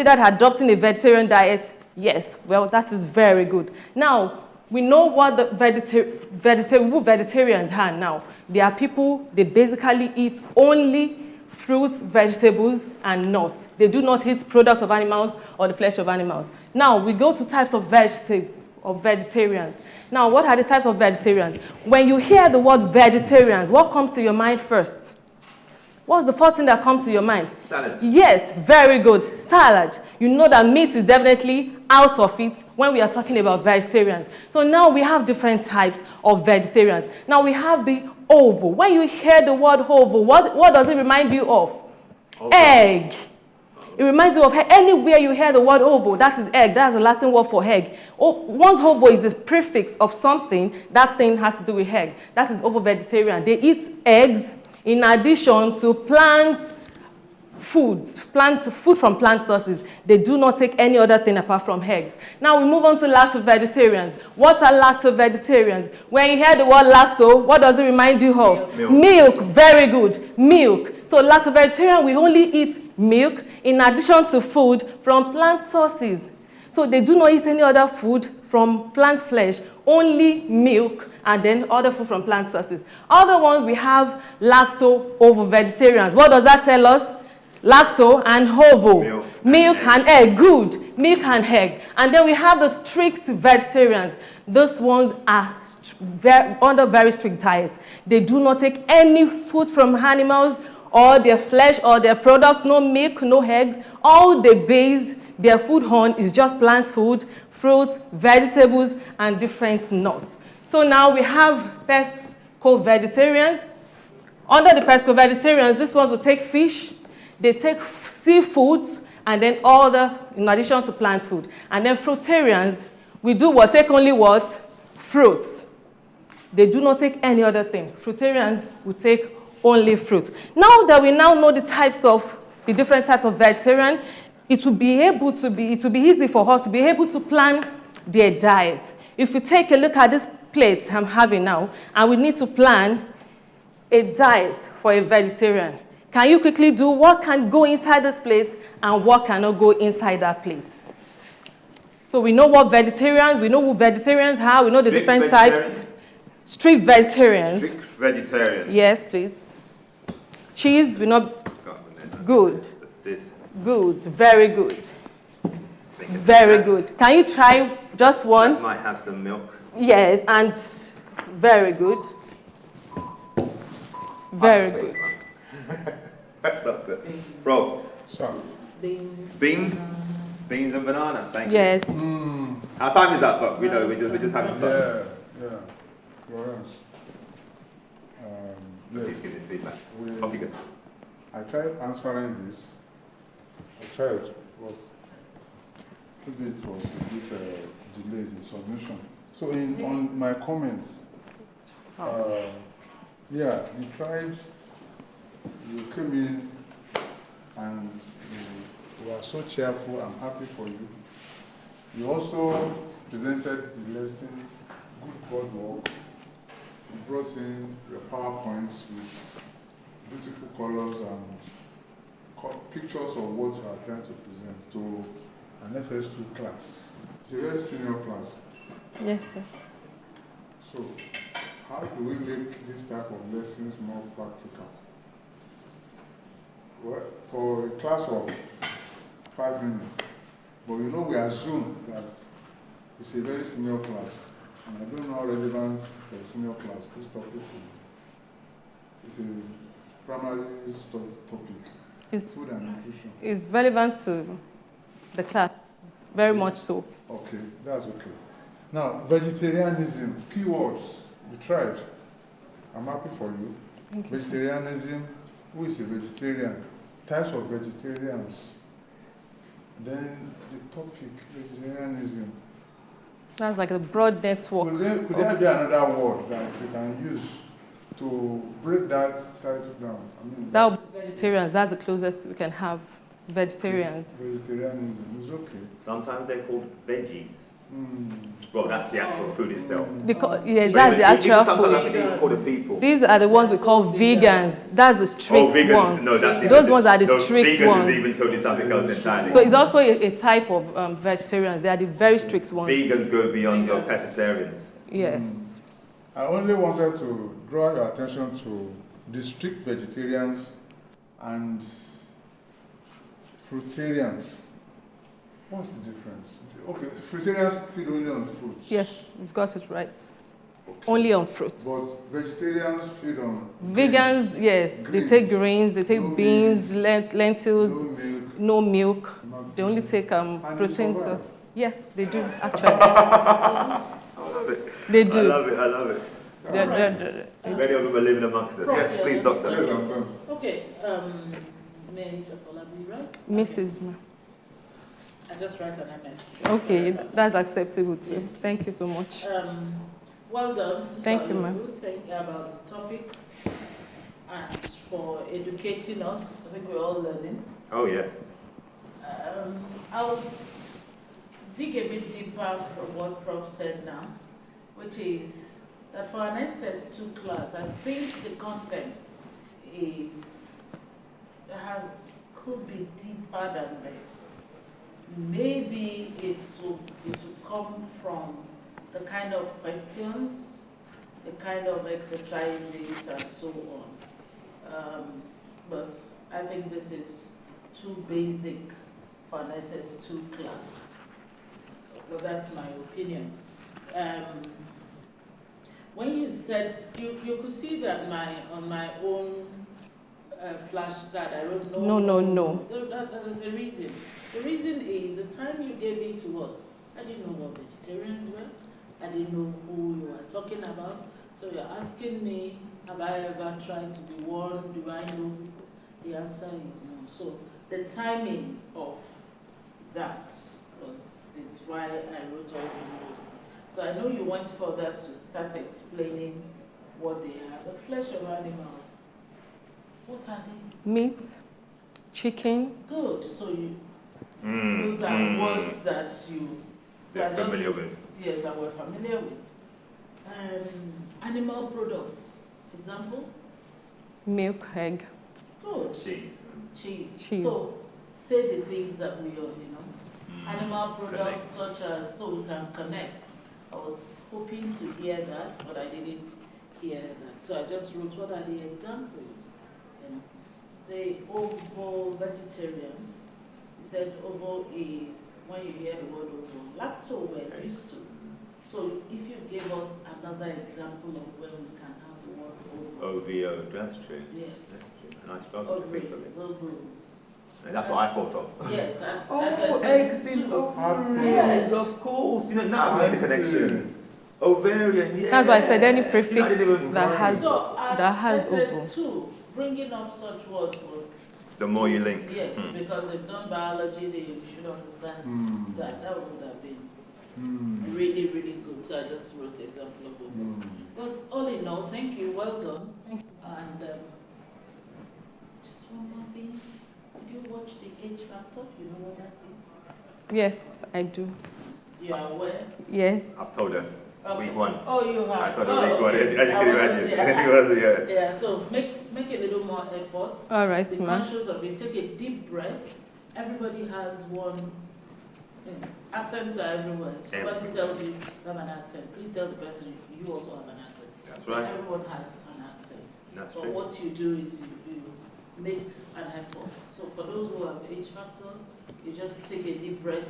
considered adopting a vegetarian diet? Yes. Well, that is very good. Now, we know what the vegetarians are now. They are people, they basically eat only fruits, vegetables, and nuts. They do not eat products of animals or the flesh of animals. Now, we go to types of vegetarians. Now, what are the types of vegetarians? When you hear the word vegetarians, what comes to your mind first? What's the first thing that comes to your mind? Salad. Yes, very good. Salad. You know that meat is definitely out of it when we are talking about vegetarians. So now we have different types of vegetarians. Now we have the ovo. When you hear the word ovo, what does it remind you of? Ovo. Egg. It reminds you of anywhere you hear the word ovo, that is egg. That's a Latin word for egg. Once ovo is the prefix of something, that thing has to do with egg. That is ovo vegetarian. They eat eggs in addition to plant food from plant sources. They do not take any other thing apart from eggs. Now we move on to lacto-vegetarians. What are lacto-vegetarians? When you hear the word lacto, what does it remind you of? Milk. Milk. Very good. Milk. So lacto-vegetarian, we only eat milk in addition to food from plant sources. So they do not eat any other food from plant flesh, only milk and then other food from plant sources. Other ones, we have lacto-ovo-vegetarians. What does that tell us? Lacto and ovo. Milk and egg. Good. Milk and egg. And then we have the strict vegetarians. Those ones are under very strict diet. They do not take any food from animals or their flesh or their products, no milk, no eggs. All they base their food on is just plant food, fruits, vegetables, and different nuts. So now we have pesco-vegetarians. Under the pesco-vegetarians, these ones will take fish, they take seafoods, and then in addition to plant food. And then fruitarians, we do what? Take only what? Fruits. They do not take any other thing. Fruitarians will take only fruit. Now that we now know the different types of vegetarian, it will be easy for us to be able to plan their diet. If we take a look at this plate I'm having now, and we need to plan a diet for a vegetarian, can you quickly do what can go inside this plate and what cannot go inside that plate? So we know what vegetarians, we know who vegetarians are, we know the different types. Strict vegetarians. Strict vegetarian. Yes, please. Cheese, we know. Good. This. Good. Very good. Very good. Can you try just one? That might have some milk. Yes, and very good. Very good. That's it. Bro. So. Beans and banana. Thank yes. you. Our time is up, but we know we're just having fun. Yeah. Florence. Please give this feedback. Hope you good. I tried answering this. But maybe it was a bit delayed in submission. So on my comments, you tried, you came in and you were so cheerful. I'm happy for you. You also presented the lesson, good board work. You brought in your PowerPoints with beautiful colors and pictures of what you are trying to present to an SS2 class. It's a very senior class. Yes, sir. So, how do we make this type of lessons more practical? Well, for a class of 5 minutes, but we assume that it's a very senior class. And I don't know how relevant for a senior class this topic is. It's a primary topic, food and nutrition. It's relevant to the class, very much so. Okay, that's okay. Now, vegetarianism, keywords, you tried. I'm happy for you. Thank you, vegetarianism, who is a vegetarian? Types of vegetarians. Then the topic, vegetarianism. Sounds like a broad network. Could there be another word that we can use to break that title down? That would be vegetarians. That's the closest we can have. Vegetarians. Vegetarianism is okay. Sometimes they're called veggies. Well, that's the actual food itself. Yes, that's the actual Sometimes food. I call the people. These are the ones we call vegans. That's the strict vegans. ones. No, that's Those ones are the strict vegans ones. is even totally something else entirely. So it's also a type of vegetarians. They are the very strict ones. Vegans go beyond your pescatarians. Yes. I only wanted to draw your attention to the strict vegetarians and fruitarians. What's the difference? Okay, fruitarians feed only on fruits. Yes, you've got it right. Only on fruits. But vegetarians feed on Vegans, grains. yes, they take grains, they take beans, lentils, no milk. They only take protein source. Yes, they do, actually. I love it. They do. I love it. Many of them are living amongst us. Yes, please, doctor. Yes, I'm done. Okay, Ms. Afolabi, right? Mrs. Ma. I just write an MS. Okay, that's acceptable too. Yes, Thank you so much. Well done. Thank you, ma'am. Thank you about the topic and for educating us. I think we're all learning. Oh, yes. I would dig a bit deeper from what Prof said now, which is that for an SS2 class, I think the content could be deeper than this. Maybe it will come from the kind of questions, the kind of exercises, and so on. But I think this is too basic for an SS2 class. Well, that's my opinion. When you said, you could see that on my own flashcard, I wrote no. There's a reason. The reason is the time you gave it to us, I didn't know what vegetarians were. I didn't know who you were talking about. So you're asking me, have I ever tried to be one? Do I know? The answer is no. So the timing of that is why I wrote all the news. So I know you went further to start explaining what they are. The flesh of animals. What are they? Meat, chicken. Good. So those are words that They're familiar with. Yes, that we're familiar with. Animal products. Example? Milk, egg. Good. Cheese. So say the things that we all, Animal products such as, so we can connect. I was hoping to hear that, but I didn't hear that. So I just wrote, what are the examples? The ovo-vegetarians, he said ovo is, when you hear the word ovo, lacto we're used to. So if you give us another example of where we can have the word ovo. OVO, that's true. Yes. Nice job. Ovaries. And that's what I thought of. Yes. Eggs in ovaries. Yes, of course. Now I made the connection. Ovarian, yeah. That's why I said any prefix that has ovo. So bringing up such words was the more you link. Yes, because they've done biology, they should understand that. That would have been really, really good. So I just wrote the example of ovo. But all in all, thank you. Well done. And just one more thing. Did you watch the H Factor? You know what that is? Yes, I do. You are aware? Yes. I've told her. Okay. Week 1. Oh, you have. I thought week 1, as you can imagine. Yeah, so make a little more effort. All right, Be ma'am. conscious of it. Take a deep breath. Everybody has one. Accents are everywhere. Somebody tells you have an accent. Please tell the person you also have an accent. That's so right. Everyone has an accent. That's so true. what you do is you make an effort. So for those who have H factors, you just take a deep breath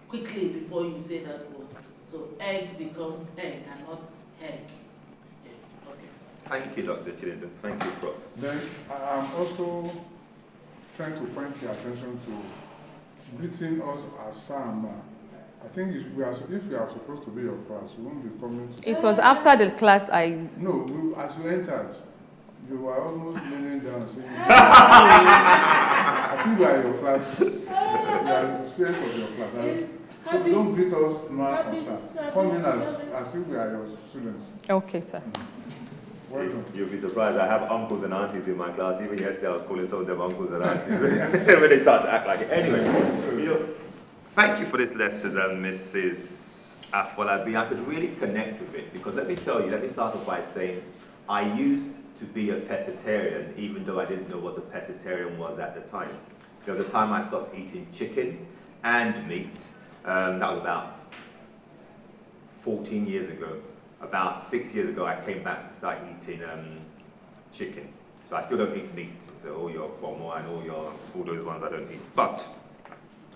quickly before you say that word. So egg becomes egg and not egg. Yeah. Okay. Thank you, Dr. Chilindon. Thank you, Prof. Then I'm also trying to point your attention to greeting us as Sama. I think if we are supposed to be your class, you won't be coming to. It was after the class No, as you entered, you were almost leaning down saying, I think we are your class. We are students of your class. So don't greet us now, concern. Come in as if we are your students. Okay, sir. Well done. You'll be surprised. I have uncles and aunties in my class. Even yesterday, I was calling some of them uncles and aunties when they start to act like it. Anyway, thank you for this lesson, Mrs. Afolabi, I could really connect with it because let me start off by saying I used to be a pescatarian even though I didn't know what a pescatarian was at the time. There was a time I stopped eating chicken and meat. That was about 14 years ago. About 6 years ago I came back to start eating chicken. So I still don't eat meat. So all your pomo and all those ones I don't eat. But,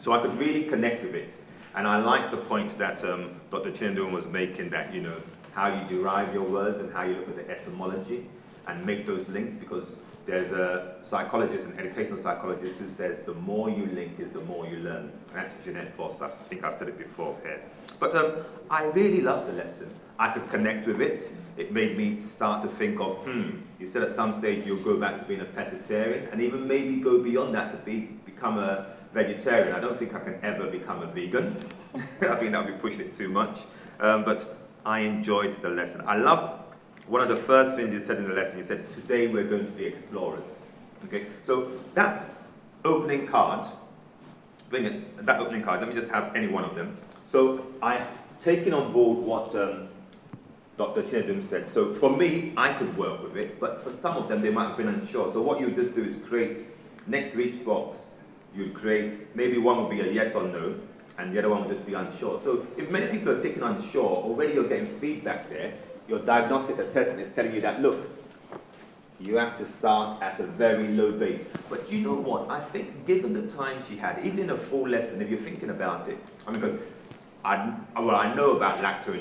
so I could really connect with it. And I like the point that Dr. Chindu was making that, you know, how you derive your words and how you look at the etymology and make those links because there's a psychologist, an educational psychologist who says the more you link is the more you learn. And that's Jeanette Voss, I think I've said it before here. But I really loved the lesson. I could connect with it. It made me start to think of, you said at some stage you'll go back to being a pescatarian and even maybe go beyond that to become a vegetarian. I don't think I can ever become a vegan. I think that would be pushing it too much. But I enjoyed the lesson. I love one of the first things you said in the lesson. You said, today we're going to be explorers. Okay, so that opening card, let me just have any one of them. So I taken on board what Dr. Chinedum said. So for me, I could work with it, but for some of them, they might have been unsure. So what you just do is create, next to each box, you'd create, maybe one would be a yes or no, and the other one would just be unsure. So if many people are taking unsure, already you're getting feedback there. Your diagnostic assessment is telling you that, look, you have to start at a very low base. But you know what? I think given the time she had, even in a full lesson, if you're thinking about it, I mean, because I know about lactose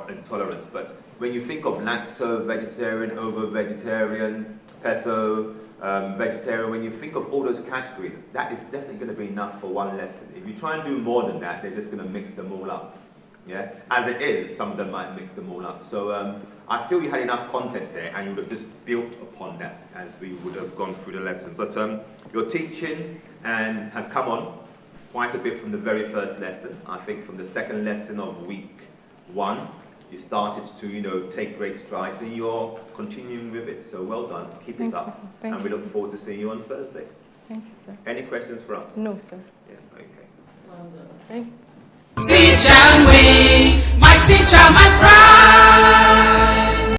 intolerance, but when you think of lacto, vegetarian, ovo-vegetarian, peso, vegetarian, when you think of all those categories, that is definitely going to be enough for one lesson. If you try and do more than that, they're just going to mix them all up. Yeah, as it is, some of them might mix them all up. So I feel you had enough content there, and you would have just built upon that as we would have gone through the lesson. But your teaching has come on quite a bit from the very first lesson. I think from the second lesson of week 1, you started to, you know, take great strides, and you're continuing with it. So well done. Keep it up, and we look forward to seeing you on Thursday. Thank you, sir. Any questions for us? No, sir. Yeah. Okay. Well done. Thank you. Teacher, my teacher, my